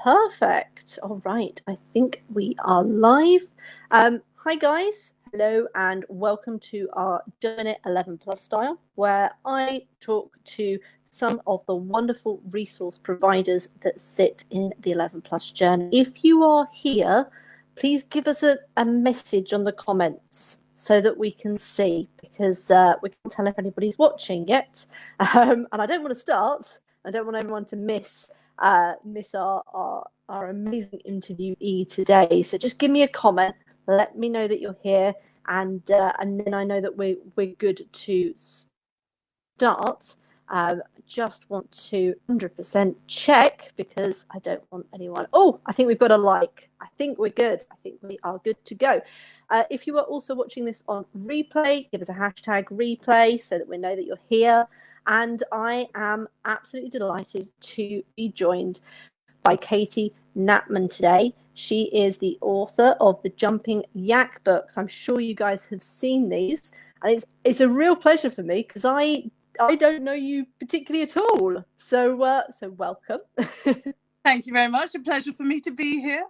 Perfect. All right. I think we are live. Hi, guys. Hello, and welcome to our Journey 11 Plus style, where I talk to some of the wonderful resource providers that sit in the 11 Plus journey. If you are here, please give us a message on the comments so that we can see, because we can't tell if anybody's watching yet. And I don't want to start. I don't want everyone to miss our amazing interviewee today. So just give me a comment, let me know that you're here, and then I know that we're good to start. Just want to 100% check, because I don't want anyone. Oh, I think we've got a like. I think we're good. I think we are good to go. If you are also watching this on replay, give us a hashtag replay so that we know that you're here. And I am absolutely delighted to be joined by Katie Natman today. She is the author of the Jumping Yak books. I'm sure you guys have seen these, and it's a real pleasure for me, because I don't know you particularly at all. So welcome. Thank you very much. A pleasure for me to be here.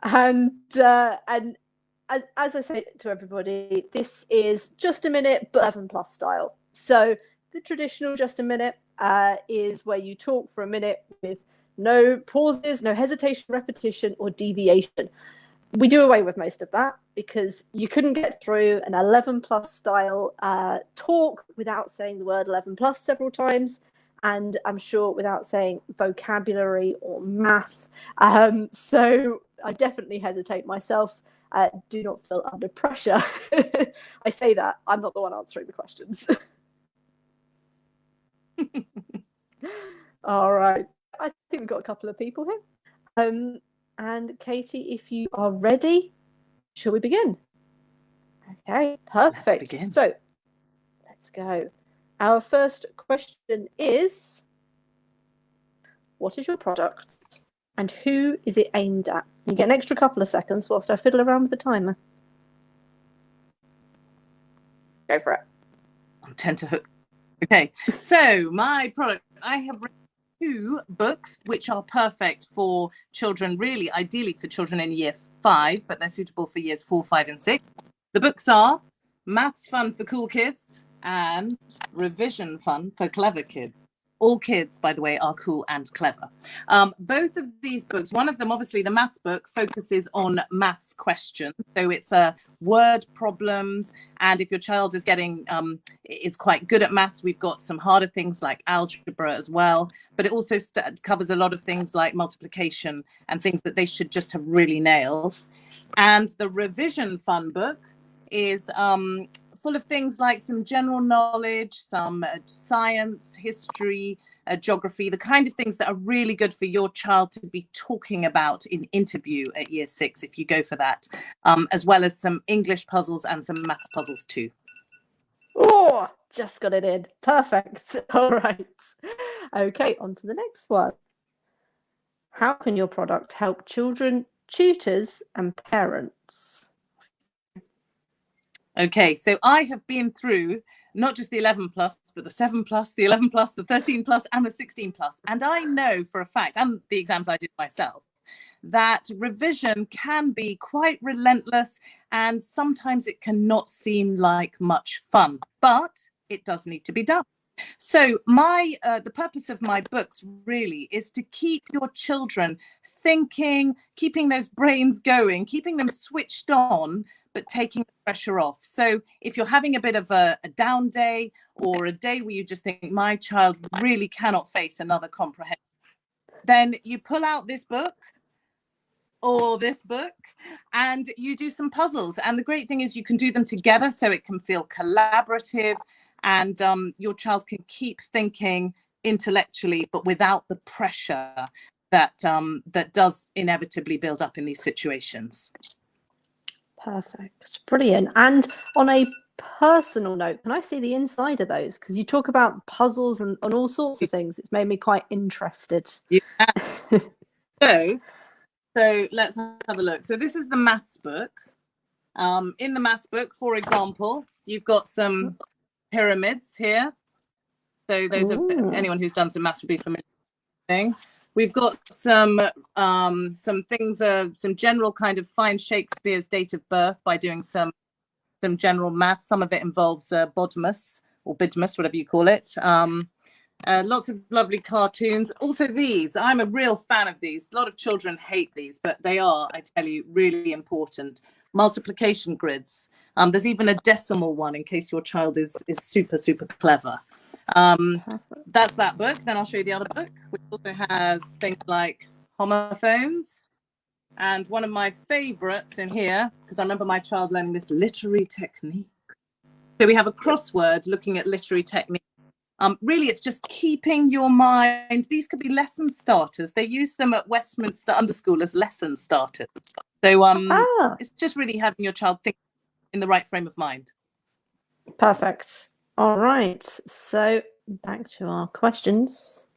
And as I say to everybody, this is just a minute, but 11 plus style. So the traditional just a minute is where you talk for a minute with no pauses, no hesitation, repetition, or deviation. We do away with most of that, because you couldn't get through an 11 plus style talk without saying the word 11 plus several times, and I'm sure without saying vocabulary or math. So I definitely hesitate myself. Do not feel under pressure. I say that, I'm not the one answering the questions. All right. I think we've got a couple of people here. And Katie, if you are ready, shall we begin? Okay, perfect. So let's go. Our first question is, what is your product and who is it aimed at? You get an extra couple of seconds whilst I fiddle around with the timer. Go for it. I tend to hook. Okay, so my product, I have written 2 books which are perfect for children, really ideally for children in year 5, but they're suitable for years 4, 5 and 6. The books are Maths Fun for Cool Kids and Revision Fun for Clever Kids. All kids, by the way, are cool and clever. Both of these books, one of them, obviously, the maths book, focuses on maths questions. So it's word problems. And if your child is quite good at maths, we've got some harder things like algebra as well. But it also covers a lot of things like multiplication and things that they should just have really nailed. And the Revision Fun book is full of things like some general knowledge, some science, history, geography, the kind of things that are really good for your child to be talking about in interview at year 6, if you go for that, as well as some English puzzles and some maths puzzles too. Oh, just got it in. Perfect. All right. Okay, on to the next one. How can your product help children, tutors, and parents? Okay, so I have been through not just the 11 plus, but the 7 plus, the 11 plus, the 13 plus, and the 16 plus. And I know for a fact, and the exams I did myself, that revision can be quite relentless, and sometimes it cannot seem like much fun, but it does need to be done. So the purpose of my books really is to keep your children thinking, keeping those brains going, keeping them switched on, but taking the pressure off. So if you're having a bit of a down day, or a day where you just think my child really cannot face another comprehension, then you pull out this book or this book and you do some puzzles. And the great thing is you can do them together, so it can feel collaborative, and your child can keep thinking intellectually, but without the pressure that does inevitably build up in these situations. Perfect. Brilliant. And on a personal note, can I see the inside of those? Because you talk about puzzles and all sorts of things. It's made me quite interested. Yeah. So let's have a look. So this is the maths book. In the maths book, for example, you've got some pyramids here. So those are, anyone who's done some maths would be familiar with. We've got some things, some general kind of find Shakespeare's date of birth by doing some general math. Some of it involves Bodmus or Bidmus, whatever you call it. Lots of lovely cartoons. Also these, I'm a real fan of these. A lot of children hate these, but they are, I tell you, really important. Multiplication grids. There's even a decimal one in case your child is super, super clever. That's that book. Then I'll show you the other book, which also has things like homophones. And one of my favorites in here, because I remember my child learning this, literary technique. So we have a crossword looking at literary technique. Really, it's just keeping your mind. These could be lesson starters. They use them at Westminster Underschool as lesson starters. So it's just really having your child think in the right frame of mind. Perfect. All right. So back to our questions.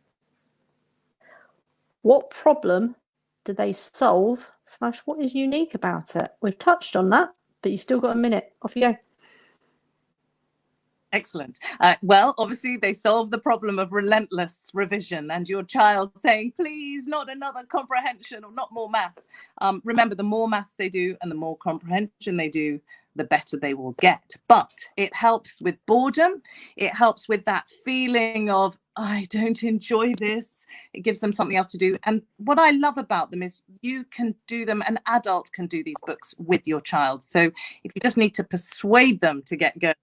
What problem do they solve / what is unique about it? We've touched on that, but you still got a minute. Off you go. Excellent. Well, obviously, they solve the problem of relentless revision and your child saying, please, not another comprehension or not more maths. Remember, the more maths they do and the more comprehension they do, the better they will get. But it helps with boredom. It helps with that feeling of, I don't enjoy this. It gives them something else to do. And what I love about them is you can do them, an adult can do these books with your child. So if you just need to persuade them to get going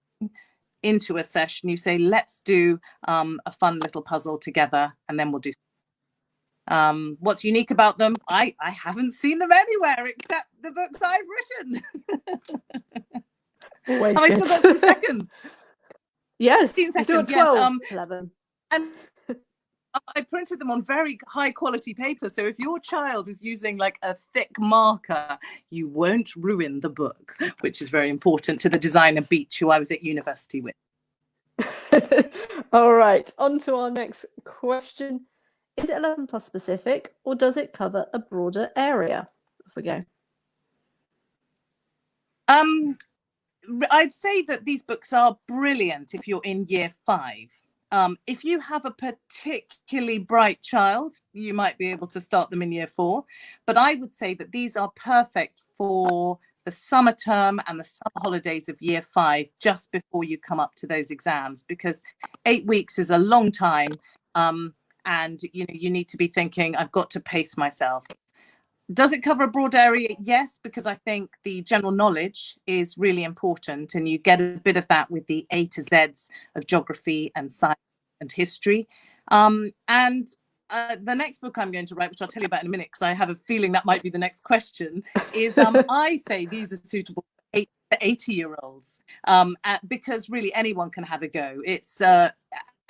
into a session, you say, let's do a fun little puzzle together, and then we'll do what's unique about them. I haven't seen them anywhere except the books I've written. Always Have I still got some seconds? Yes, 15 seconds, still 12, yes. 11. And I printed them on very high quality paper, so if your child is using like a thick marker, you won't ruin the book, which is very important to the designer Beach, who I was at university with. All right, on to our next question. Is it 11 plus specific, or does it cover a broader area? Off we go. I'd say that these books are brilliant if you're in year 5. If you have a particularly bright child, you might be able to start them in year 4. But I would say that these are perfect for the summer term and the summer holidays of year 5, just before you come up to those exams, because 8 weeks is a long time. And you need to be thinking, I've got to pace myself. Does it cover a broad area? Yes, because I think the general knowledge is really important, and you get a bit of that with the A to Zs of geography and science and history. And the next book I'm going to write, which I'll tell you about in a minute, because I have a feeling that might be the next question, is I say these are suitable for 8 to 80-year-olds, because really anyone can have a go. It's and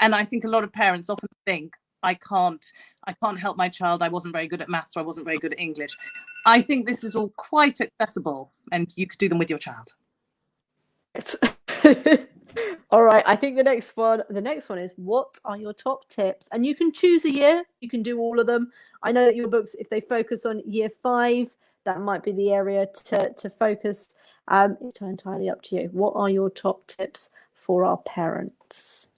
I think a lot of parents often think, I can't help my child. I wasn't very good at maths, or I wasn't very good at English. I think this is all quite accessible, and you could do them with your child. All right, I think the next one is, what are your top tips? And you can choose a year, you can do all of them. I know that your books, if they focus on year 5, that might be the area to focus. It's entirely up to you. What are your top tips for our parents?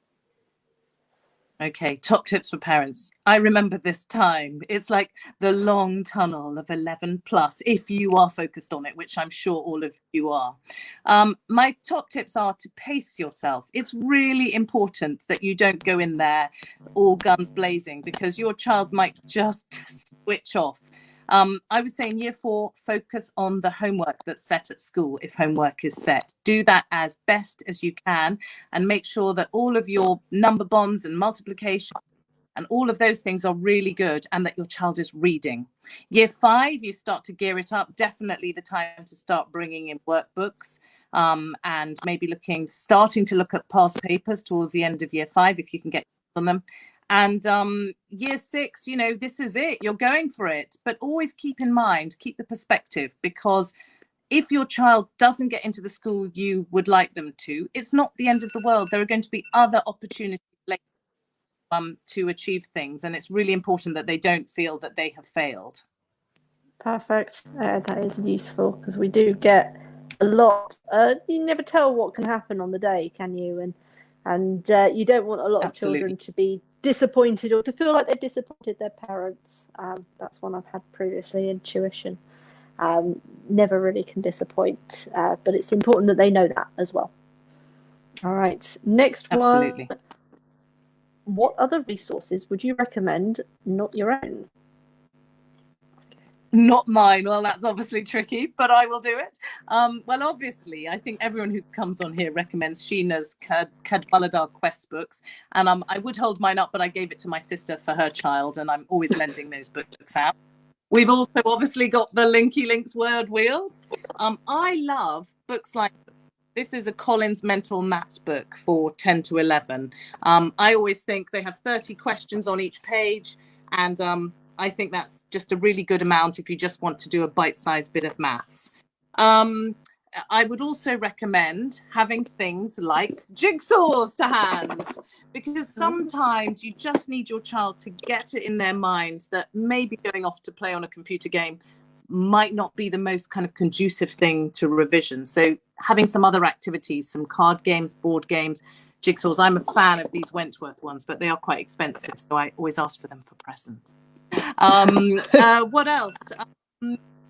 Okay, top tips for parents. I remember this time. It's like the long tunnel of 11 plus, if you are focused on it, which I'm sure all of you are. My top tips are to pace yourself. It's really important that you don't go in there all guns blazing, because your child might just switch off. I would say in year 4, focus on the homework that's set at school. If homework is set, do that as best as you can, and make sure that all of your number bonds and multiplication and all of those things are really good, and that your child is reading. Year 5, you start to gear it up. Definitely the time to start bringing in workbooks, and maybe starting to look at past papers towards the end of year 5, if you can get on them. And year 6, this is it. You're going for it. But always keep in mind, keep the perspective, because if your child doesn't get into the school you would like them to, it's not the end of the world. There are going to be other opportunities later to achieve things. And it's really important that they don't feel that they have failed. Perfect. That is useful, because we do get a lot. You never tell what can happen on the day, can you? And you don't want a lot of children to be disappointed or to feel like they've disappointed their parents. That's one I've had previously in tuition. Never really can disappoint, but it's important that they know that as well. All right, next one. What other resources would you recommend, not your own? Not mine. Well, that's obviously tricky, but I will do it. Well, obviously, I think everyone who comes on here recommends Sheena's Cadwaladar Quest books. And I would hold mine up, but I gave it to my sister for her child, and I'm always lending those books out. We've also obviously got the Linky Links Word Wheels. I love books like this is a Collins mental maths book for 10 to 11. I always think they have 30 questions on each page, and I think that's just a really good amount if you just want to do a bite-sized bit of maths. I would also recommend having things like jigsaws to hand, because sometimes you just need your child to get it in their mind that maybe going off to play on a computer game might not be the most kind of conducive thing to revision. So having some other activities, some card games, board games, jigsaws. I'm a fan of these Wentworth ones, but they are quite expensive, so I always ask for them for presents. What else?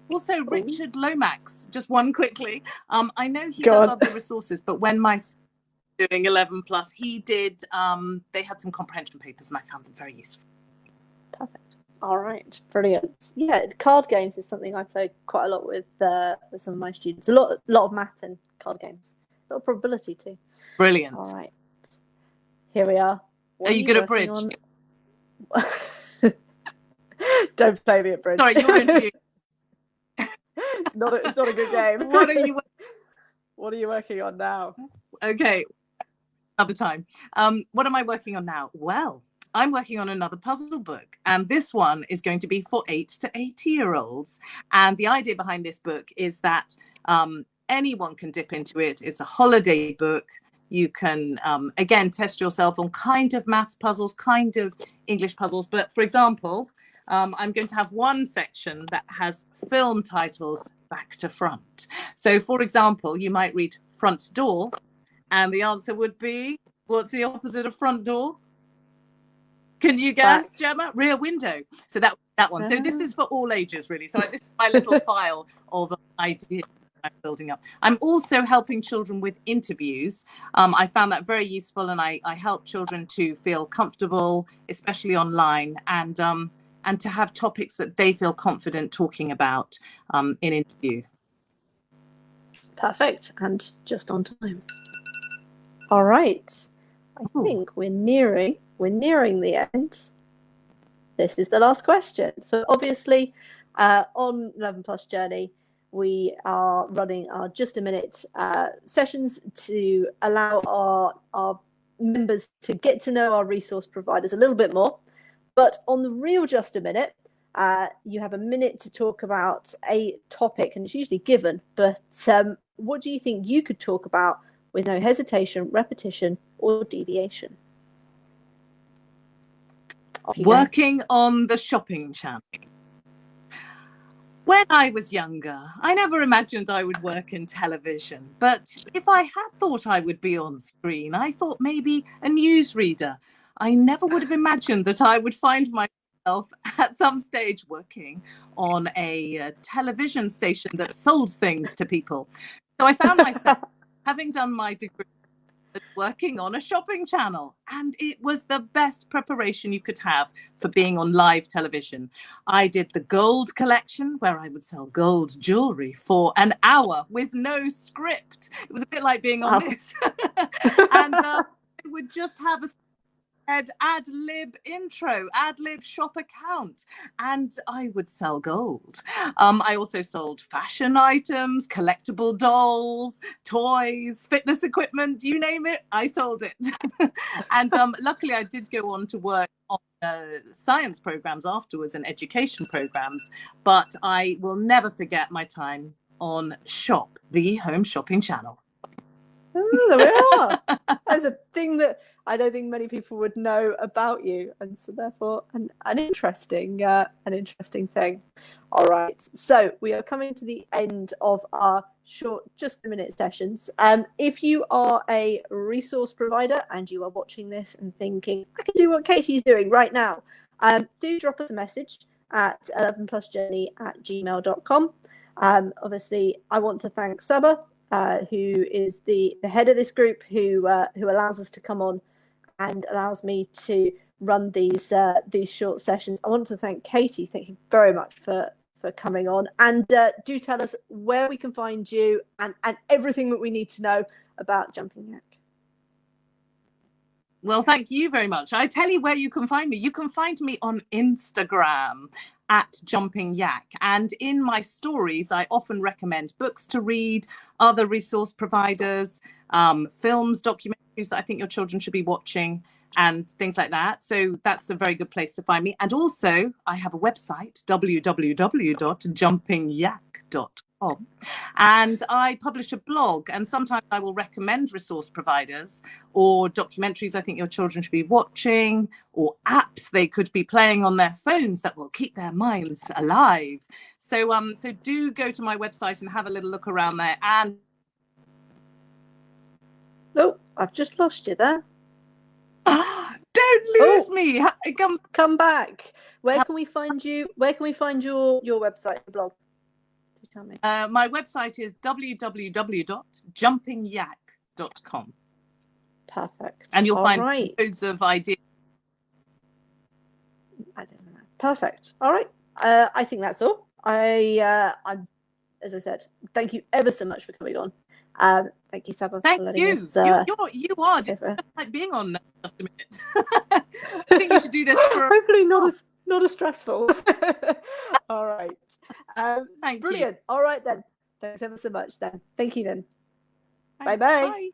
Also, Richard Lomax, just one quickly. I know he does other resources, but when my doing 11 plus, he did, they had some comprehension papers and I found them very useful. Perfect. All right, brilliant. Yeah, card games is something I play quite a lot with some of my students. A lot of math and card games. A lot of probability too. Brilliant. All right, here we are. Are you good at bridge? Don't play me at bridge. Sorry, you're interviewing. It's not a good game. What are you working on now? Okay, another time. What am I working on now? Well, I'm working on another puzzle book, and this one is going to be for 8 to 80-year-olds. And the idea behind this book is that anyone can dip into it. It's a holiday book. You can, again, test yourself on kind of maths puzzles, kind of English puzzles. But for example, I'm going to have one section that has film titles back to front. So, for example, you might read front door, and the answer would be, what's the opposite of front door? Can you guess, Gemma? Rear window. So that one. So this is for all ages, really. So this is my little file of ideas I'm building up. I'm also helping children with interviews. I found that very useful, and I help children to feel comfortable, especially online, and to have topics that they feel confident talking about in interview. Perfect, and just on time. All right. I think we're nearing the end. This is the last question. So obviously, on 11 Plus Journey, we are running our Just a Minute sessions to allow our members to get to know our resource providers a little bit more. But on the real Just a Minute, you have a minute to talk about a topic, and it's usually given. But what do you think you could talk about with no hesitation, repetition, or deviation? Working on the shopping channel. When I was younger, I never imagined I would work in television. But if I had thought I would be on screen, I thought maybe a newsreader. I never would have imagined that I would find myself at some stage working on a television station that sold things to people. So I found myself, having done my degree, working on a shopping channel, and it was the best preparation you could have for being on live television. I did the gold collection, where I would sell gold jewelry for an hour with no script. It was a bit like being on this. And I would just have a ad lib intro, ad lib shop account, and I would sell gold. I also sold fashion items, collectible dolls, toys, fitness equipment, you name it, I sold it. And luckily I did go on to work on science programs afterwards and education programs, but I will never forget my time on Shop, the home shopping channel. Oh, there we are. There's a thing that I don't think many people would know about you, and so therefore an interesting thing. All right, so we are coming to the end of our short, just a minute sessions. If you are a resource provider and you are watching this and thinking, I can do what Katie's doing right now, do drop us a message at 11plusjourney@gmail.com. Obviously, I want to thank Saba, who is the head of this group, who allows us to come on and allows me to run these short sessions. I want to thank Katie. Thank you very much for coming on, and do tell us where we can find you and everything that we need to know about Jumping Yak. Well, thank you very much. I tell you where you can find me. You can find me on Instagram at Jumping Yak. And in my stories, I often recommend books to read, other resource providers, films, documentaries that I think your children should be watching, and things like that. So that's a very good place to find me. And also, I have a website, www.jumpingyak.com. And I publish a blog, and sometimes I will recommend resource providers or documentaries I think your children should be watching, or apps they could be playing on their phones that will keep their minds alive. So so do go to my website and have a little look around there. And oh, I've just lost you there. Don't lose me. Come back. Where can we find you? Where can we find your website, your blog? Tell me. My website is www.jumpingyak.com. Perfect. And you'll find loads of ideas. I don't know. Perfect. All right. I think that's all. I'm, as I said, thank you ever so much for coming on. Thank you, Saba. Thank for you. Us, you are just like being on Just a Minute. I think you should do this for hopefully not as stressful. All right. Thank brilliant. You. All right then. Thanks ever so much then. Thank you then. Bye. Bye.